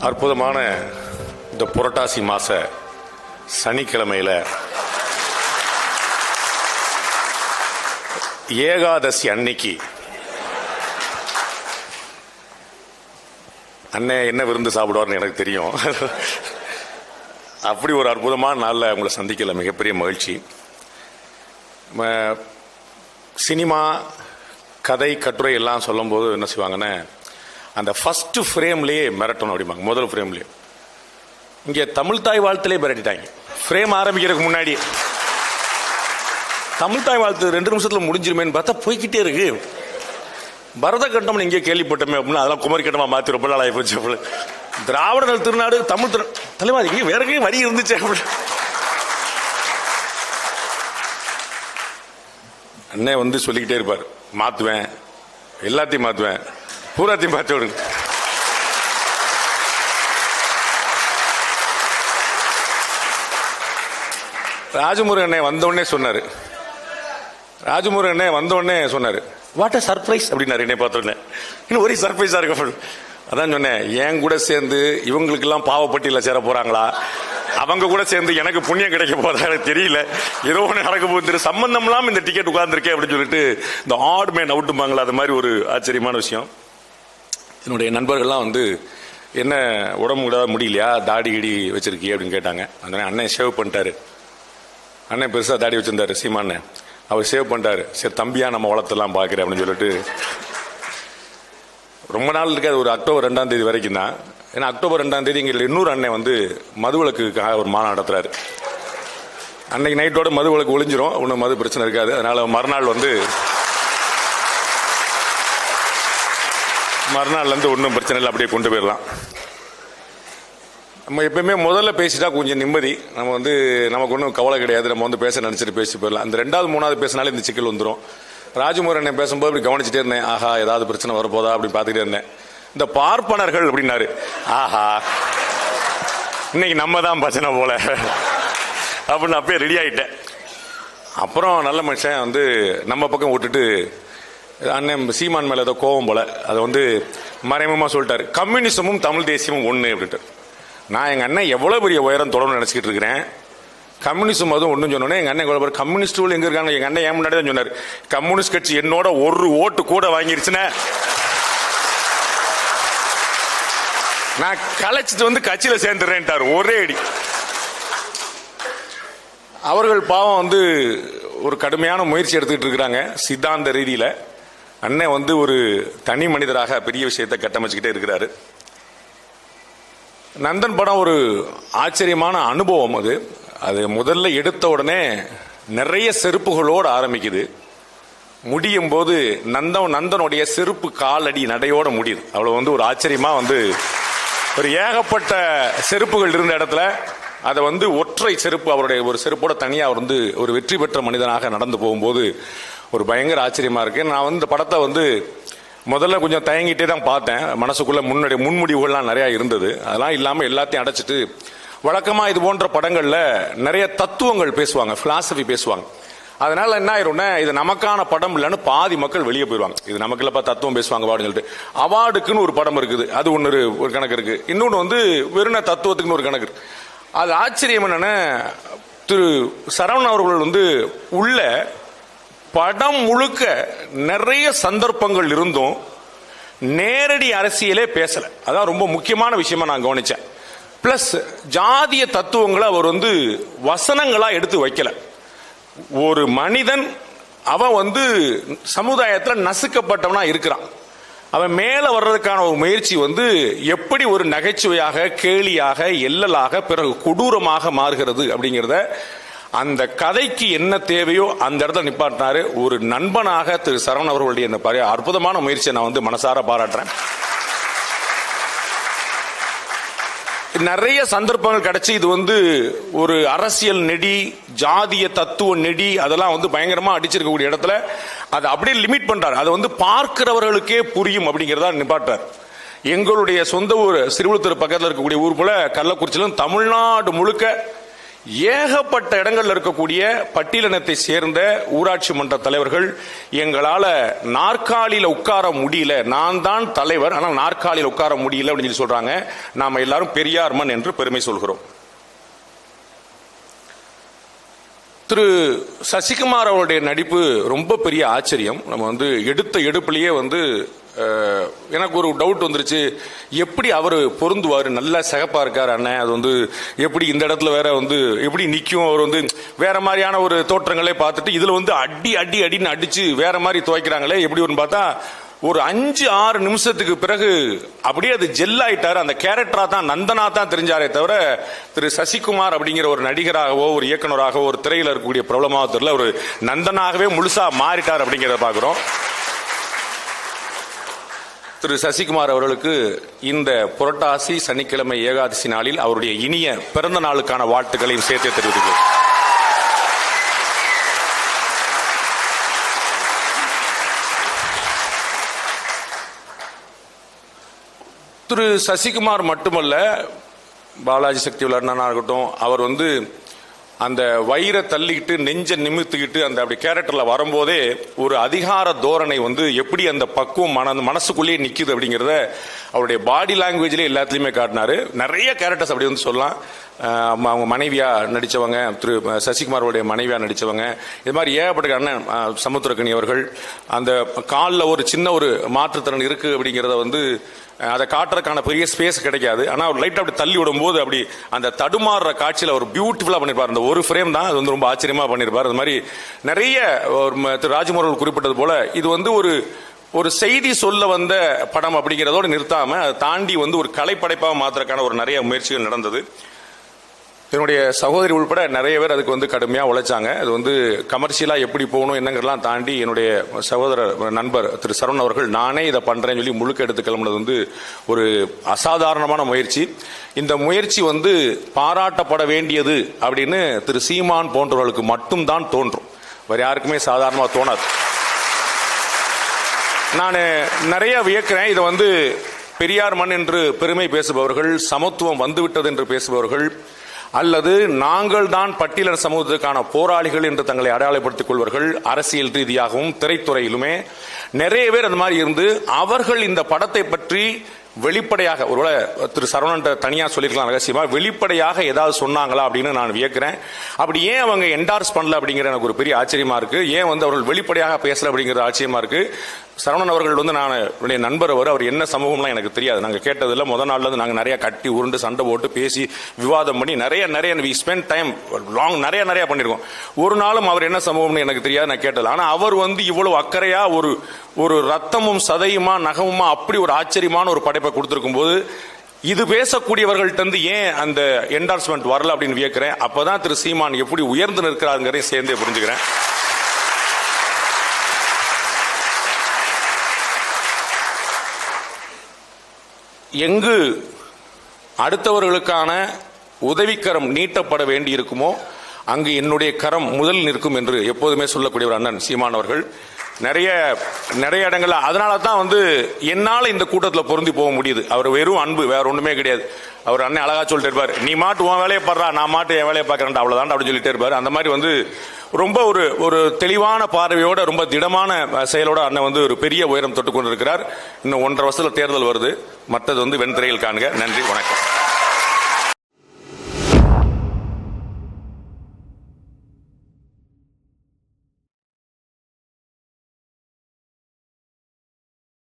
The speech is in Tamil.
அற்புதமான இந்த புரட்டாசி மாச சனிக்கிழமையில ஏகாதசி அன்னைக்கு அண்ணன் என்ன விருந்து சாப்பிடுவார்னு எனக்கு தெரியும். அப்படி ஒரு அற்புதமான நாளில் உங்களை சந்திக்கல மிகப்பெரிய மகிழ்ச்சி. சினிமா கதை கட்டுரை எல்லாம் சொல்லும் போது என்ன செய்வாங்கன்னா, அந்த ஃபர்ஸ்ட் ஃப்ரேம்லேயே மிரட்டணும் அப்படிம்பாங்க. முதல் ஃப்ரேம்லேயே இங்கே தமிழ் தாய் வாழ்த்துலேயே மிரட்டிட்டாங்க. ஃப்ரேம் ஆரம்பிக்கிறதுக்கு முன்னாடி தமிழ் தாய் வாழ்த்து 2 நிமிஷத்தில் முடிஞ்சிருமேன்னு பார்த்தா போய்கிட்டே இருக்கு. பரத கட்டம் இங்கே கேள்விப்பட்டோமே அப்படின்னா அதெல்லாம் குமரி கட்டமாக மாற்றி ரொம்ப நாள் ஆகிப்போச்சு. திராவிடர்கள் திருநாடு தமிழ் தலைவாதிக்கு வேற வரி இருந்துச்சு அப்படி. அண்ணன் வந்து சொல்லிக்கிட்டே இருப்பார், மாற்றுவேன், எல்லாத்தையும் மாற்றுவேன், பூராத்தையும் மாற்றி விடுங்க. ராஜமுருகன் அண்ணன் வந்தோடனே சொன்னார், ராஜமுருகன் அண்ணன் வந்தோடனே சொன்னார், வாட் அ சர்ப்ரைஸ் அப்படின்னாரு. என்னை பார்த்தோன்னே இன்னும் ஒரே சர்ப்ரைஸாக இருக்கு. அதான் சொன்னேன், என் கூட சேர்ந்து இவங்களுக்கெல்லாம் பாவப்பட்டியில் சேர போகிறாங்களா, அவங்க கூட சேர்ந்து எனக்கு புண்ணியம் கிடைக்க போதா எனக்கு தெரியல. ஏதோ ஒன்று நடக்க போகுது, சம்பந்தம்லாம் இந்த டிக்கெட் உட்கார்ந்துருக்கேன் அப்படின்னு சொல்லிட்டு இந்த ஆட் மேன் அவுட்டுமாங்களா, அது மாதிரி ஒரு ஆச்சரியமான விஷயம். என்னுடைய நண்பர்கள்லாம் வந்து என்ன உடம்பு முடியலையா, தாடி கிடி வச்சிருக்கிய அப்படின்னு கேட்டாங்க. அந்த அண்ணன் ஷேவ் பண்ணிட்டாரு. அண்ணன் பெருசாக தாடி வச்சிருந்தாரு சீமாண்ணன், அவர் சேவ் பண்ணிட்டாரு. சரி தம்பியா நம்ம வளர்த்தெல்லாம் பார்க்குறேன் அப்படின்னு சொல்லிட்டு ரொம்ப நாள் இருக்காது. ஒரு அக்டோபர் 2ஆம் தேதி வரைக்கும் தான். ஏன்னா அக்டோபர் 2ஆம் தேதி எங்கள் இன்னொரு அண்ணன் வந்து மதுவிலக்குக்காக ஒரு மாநாடு நடத்துறாரு. அன்னைக்கு நைட்டோட மதுவிலக்கு ஒளிஞ்சிரும், ஒன்றும் மது பிரச்சனை இருக்காது. அதனால மறுநாள் வந்து மறுநாள்லேருந்து ஒன்றும் பிரச்சனை இல்லை, அப்படியே கொண்டு போயிடலாம். நம்ம எப்பயுமே முதல்ல பேசிட்டா கொஞ்சம் நிம்மதி, நம்ம வந்து நமக்கு ஒன்றும் கவலை கிடையாது, நம்ம வந்து பேச நினச்சிட்டு பேசி போயிடலாம். அந்த 2வது 3வது பேசினாலே இந்த சிக்கல் வந்துடும். ராஜமுருகன் பேசும்போது அப்படி கவனிச்சுட்டே இருந்தேன், ஆஹா ஏதாவது பிரச்சனை வரப்போதா அப்படின்னு பார்த்துக்கிட்டே இருந்தேன். இந்த பார்ப்பனர்கள் அப்படின்னாரு, ஆஹா இன்னைக்கு நம்ம தான் பிரச்சனை போல அப்படின்னு அப்பயே ரெடி ஆகிட்டேன். அப்புறம் நல்ல மனுஷன் வந்து நம்ம பக்கம் விட்டுட்டு அண்ணன் சீமான் மேலே ஏதோ கோபம் போல அதை வந்து மறைமுகமாக சொல்லிட்டாரு, கம்யூனிசமும் தமிழ் தேசியமும் ஒன்று அப்படின்ட்டு. நான் எங்கள் அண்ணன் எவ்வளோ பெரிய உயரம் தொடர்ந்து நினச்சிக்கிட்டு இருக்கிறேன், கம்யூனிஸ்டும் அதுவும் ஒன்றும் சொன்னோன்னே எங்கள் அண்ணன் எவ்வளோ கம்யூனிஸ்டுகள் எங்கே இருக்காங்க. எங்கள் அண்ணன் ஏன் முன்னாடி தான் சொன்னார், கம்யூனிஸ்ட் கட்சி என்னோட ஒரு ஓட்டு கூட வாங்கிருச்சுன்னா நான் கலைச்சிட்டு வந்து கட்சியில் சேர்ந்துடுறேன்ட்டார் ஒரே அடி. அவர்கள் பாவம் வந்து ஒரு கடுமையான முயற்சி எடுத்துக்கிட்டு இருக்கிறாங்க சித்தாந்த ரீதியில். அண்ணன் வந்து ஒரு தனி மனிதராக பெரிய விஷயத்தை கட்டமைச்சுக்கிட்டே இருக்கிறாரு. நந்தன் படம் ஒரு ஆச்சரியமான அனுபவம். அது முதல்ல எடுத்த உடனே நிறைய செருப்புகளோடு ஆரம்பிக்குது, முடியும் போது நந்தனுடைய செருப்பு காலடி நடையோட முடியுது. அவ்வளவு வந்து ஒரு ஆச்சரியமா வந்து ஒரு ஏகப்பட்ட செருப்புகள் இருந்த இடத்துல அதை வந்து ஒற்றை செருப்பு, அவருடைய ஒரு செருப்போட தனியாக அவர் வந்து ஒரு வெற்றி பெற்ற மனிதனாக நடந்து போகும்போது ஒரு பயங்கர ஆச்சரியமா இருக்கு. நான் வந்து இந்த படத்தை வந்து முதல்ல கொஞ்சம் தயங்கிட்டே தான் பார்த்தேன். மனசுக்குள்ள முன்முடிவுகள்லாம் நிறைய இருந்தது. அதெல்லாம் இல்லாமல் எல்லாத்தையும் அடைச்சிட்டு, வழக்கமா இது போன்ற படங்கள்ல நிறைய தத்துவங்கள் பேசுவாங்க, பிலாசபி பேசுவாங்க. அதனால என்ன ஆயிரும்னா, இது நமக்கான படம் இல்லைன்னு பாதி மக்கள் வெளியே போயிடுவாங்க. இது நமக்கு இல்லப்பா தத்துவம் பேசுவாங்க அப்படின்னு சொல்லிட்டு. அவார்டுக்குன்னு ஒரு படம் இருக்குது, அது ஒரு கணக்கு இருக்கு. இன்னொன்று வந்து வெறும் தத்துவத்துக்குன்னு ஒரு கணக்கு இருக்கு. அது ஆச்சரியம் என்னன்னா, திரு சரவணன் அவர்கள் வந்து உள்ள படம் முழுக்க நிறைய சந்தர்ப்பங்கள் இருந்தும் நேரடி அரசியலே பேசல. அதான் ரொம்ப முக்கியமான விஷயமா நான் கவனிச்சேன். பிளஸ் ஜாதிய தத்துவங்களை அவர் வந்து வசனங்களா எடுத்து வைக்கல. ஒரு மனிதன் அவன் வந்து சமுதாயத்தில் நசுக்கப்பட்டவனா இருக்கிறான், அவன் மேல வர்றதுக்கான ஒரு முயற்சி வந்து எப்படி ஒரு நகைச்சுவையாக, கேலியாக, எல்லலாக, பிறகு கொடூரமாக மாறுகிறது அப்படிங்கிறத, அந்த கதைக்கு என்ன தேவையோ அந்த இடத்துல நிப்பாட்டினாரு. ஒரு நண்பனாக திரு சரவணன் அவர்களுடைய இந்த அற்புதமான முயற்சியை நான் வந்து மனசார பாராட்டுறேன். நிறைய சந்தர்ப்பங்கள் கிடைச்சி இது வந்து ஒரு அரசியல் நெடி, ஜாதிய தத்துவ நெடி, அதெல்லாம் வந்து பயங்கரமா அடிச்சிருக்கக்கூடிய இடத்துல அதை அப்படியே லிமிட் பண்றாரு. அதை வந்து பார்க்கிறவர்களுக்கே புரியும் அப்படிங்கிறதா நிப்பாட்டார். எங்களுடைய சொந்த ஊர் சிறுவிழுத்தூர் பக்கத்தில் இருக்கக்கூடிய ஊர் போல கள்ளக்குறிச்சியிலும் தமிழ்நாடு முழுக்க ஏகப்பட்ட இடங்கள்ல இருக்கக்கூடிய பட்டியலினத்தை சேர்ந்த ஊராட்சி மன்ற தலைவர்கள் எங்களால நாற்காலியில உட்கார முடியல, நான் தான் தலைவர் ஆனால் நாற்காலியில் உட்கார முடியல அப்படின்னு சொல்லி சொல்றாங்க. நாம எல்லாரும் பெரியார் மண் என்று பெருமை சொல்கிறோம். திரு சசிகுமார் அவருடைய நடிப்பு ரொம்ப பெரிய ஆச்சரியம். நம்ம எடுத்த எடுப்பிலேயே எனக்கு ஒரு டவுட் வந்துருச்சு, எப்படி அவர் பொருந்துவார், நல்லா சிகப்பா இருக்கார் அண்ணன், அது எப்படி இந்த இடத்துல வேற எப்படி நிற்கும், அவர் வேற மாதிரியான ஒரு தோற்றங்களே பார்த்துட்டு இதுல அடி அடி அடின்னு அடிச்சு வேற மாதிரி துவைக்கிறாங்களே எப்படி வரும்னு பார்த்தா ஒரு 5-6 நிமிஷத்துக்கு பிறகு அப்படியே அது ஜெல் ஆயிட்டாரு. அந்த கேரக்டரா தான் நந்தனா தான் தெரிஞ்சாரே தவிர திரு சசிகுமார் அப்படிங்கிற ஒரு நடிகராகவோ ஒரு இயக்குநராகவோ ஒரு திரையில இருக்கக்கூடிய பிரபலமாக தெரியல, ஒரு நந்தனாகவே முழுசா மாறிட்டார் அப்படிங்கிறத பாக்குறோம். திரு சசிகுமார் அவர்களுக்கு இந்த புரட்டாசி சனிக்கிழமை ஏகாதசி நாளில் அவருடைய இனிய பிறந்த நாளுக்கான வாழ்த்துக்களையும் சேர்த்து தெரிவித்துக்கிறேன். திரு சசிகுமார் மட்டுமல்ல, பாலாஜி சக்தி அண்ணனா இருக்கட்டும், அவர் அந்த வயிறை தள்ளிக்கிட்டு நெஞ்ச நிமித்துக்கிட்டு அந்த அப்படி கேரக்டர்ல வரும்போதே ஒரு அதிகார தோரணை எப்படி அந்த பக்குவம் மனசுக்குள்ளேயே நிக்குது அப்படிங்கறத அவருடைய பாடி லாங்குவேஜ்ல எல்லாத்துலயுமே காட்டினாரு. நிறைய கேரக்டர்ஸ் அப்படி சொல்லலாம். அவங்க மனைவியா நடிச்சவங்க, திரு சசிகுமாரோடைய மனைவியா நடிச்சவங்க, இது மாதிரி ஏகப்பட்ட அண்ணன் சமுத்திரக்கனி அவர்கள் அந்த காலில் ஒரு சின்ன ஒரு மாற்றுத்திறன் இருக்கு அப்படிங்கறத அதை காட்டுறதுக்கான பெரிய ஸ்பேஸ் கிடைக்காது. ஆனா அவர் லைட் அப்படி தள்ளி விடும் போது அப்படி அந்த தடுமாறுற காட்சியில் அவர் பியூட்டிஃபுல்லா பண்ணிருப்பார். அந்த ஒரு ஃப்ரேம் தான் அது ரொம்ப ஆச்சரியமா பண்ணிருப்பார். அது மாதிரி நிறைய திரு ராஜ்குமார் குறிப்பிட்டது போல இது ஒரு செய்தி சொல்ல வந்த படம் அப்படிங்கிறதோடு நிறுத்தாம அதை தாண்டி ஒரு கலைப்படைப்பாக மாத்திரக்கான ஒரு நிறைய முயற்சிகள் நடந்தது. என்னுடைய சகோதரி உள்பட நிறைய பேர் அதுக்கு கடுமையா உழைச்சாங்க. அது கமர்ஷியலா எப்படி போகணும் என்னங்கிறலாம் தாண்டி என்னுடைய சகோதர நண்பர் திரு சரவணன் அவர்கள் நானே இதை பண்றேன்னு சொல்லி முழுக்க எடுத்து கிளம்புனது ஒரு அசாதாரணமான முயற்சி. இந்த முயற்சி பாராட்டப்பட வேண்டியது அப்படின்னு திரு சீமான் போன்றவர்களுக்கு மட்டும்தான் தோன்றும், வேற யாருக்குமே சாதாரணமா தோணாது. நான் நிறைய வியக்கிறேன். இதை பெரியார் மண் என்று பெருமை பேசுபவர்கள், சமத்துவம் வந்துவிட்டது என்று பேசுபவர்கள், அல்லது நாங்கள் தான் பட்டியலின சமூகத்துக்கான போராளிகள் என்று தங்களை அடையாளப்படுத்திக் கொள்வர்கள், அரசியல் ரீதியாகவும் திரைத்துறையிலுமே நிறைய பேர் அந்த மாதிரி இருந்து அவர்கள் இந்த படத்தை பற்றி வெளிப்படையாக, ஒருவேளை திரு சரவணன் தனியா சொல்லிருக்கலாம் ரகசியமா, வெளிப்படையாக ஏதாவது சொன்னாங்களா அப்படின்னு நான் வியக்கிறேன். அப்படி ஏன் அவங்க என்டார்ஸ் பண்ணல அப்படிங்கிற எனக்கு ஒரு பெரிய ஆச்சரியமா இருக்கு. ஏன் அவர்கள் வெளிப்படையாக பேசல அப்படிங்கிறது ஆச்சரியமா இருக்கு. சரவணன் அவர்கள் நான் என்னுடைய நண்பர், அவர் என்ன சமூகம்லாம் எனக்கு தெரியாது. நாங்கள் கேட்டதில்ல. முதல் நாள்ல நாங்கள் நிறைய கட்டி உருண்டு சண்டை போட்டு பேசி விவாதம் பண்ணி நிறைய வி ஸ்பெண்ட் டைம் லாங் நிறைய பண்ணிருக்கோம். ஒரு நாளும் அவர் என்ன சமூகம்னு எனக்கு தெரியாது, நான் கேட்டது. ஆனா அவர் இவ்வளவு அக்கறையா ஒரு ரத்தமும் சதையுமா நகமுமா அப்படி ஒரு ஆச்சரியமான ஒரு படைப்பை கொடுத்திருக்கும் போது இது பேசக்கூடியவர்கள்ட்ட ஏன் அந்த என்டார்ஸ்மெண்ட் வரல அப்படின்னு வியக்கிறேன். அப்பதான் திரு சீமான் எப்படி உயர்ந்து நிற்கிறாருங்கிறதையும் சேர்ந்தே புரிஞ்சுக்கிறேன். எங்கு அடுத்தவர்களுக்கான உதவிக்கரம் நீட்டப்பட வேண்டி இருக்குமோ அங்கு என்னுடைய கரம் முதல் நிற்கும் என்று எப்போதுமே சொல்லக்கூடிய ஒரு அண்ணன் சீமான் அவர்கள் நிறைய இடங்கள்ல அதனால தான் என்னால இந்த கூட்டத்தில் பொருந்தி போக முடியுது. அவர் வெறும் அன்பு, வேற ஒண்ணுமே கிடையாது. அவர் அண்ணன் அழகா சொல்லிட்டு இருப்பார், நீ மாட்டு உன் வேலையை பாடுறா, நான் மாட்டு என் வேலையை பார்க்கறேன், அவ்வளவுதான் அப்படின்னு சொல்லிட்டே இருப்பாரு. அந்த மாதிரி ரொம்ப ஒரு தெளிவான பார்வையோட ரொம்ப திடமான செயலோட அண்ணன் ஒரு பெரிய உயரம் தொட்டு கொண்டிருக்கிறார். இன்னும் 1.5 வருஷத்துல தேர்தல் வருது. மற்றது வெண்திரையில் காண்க. நன்றி, வணக்கம்.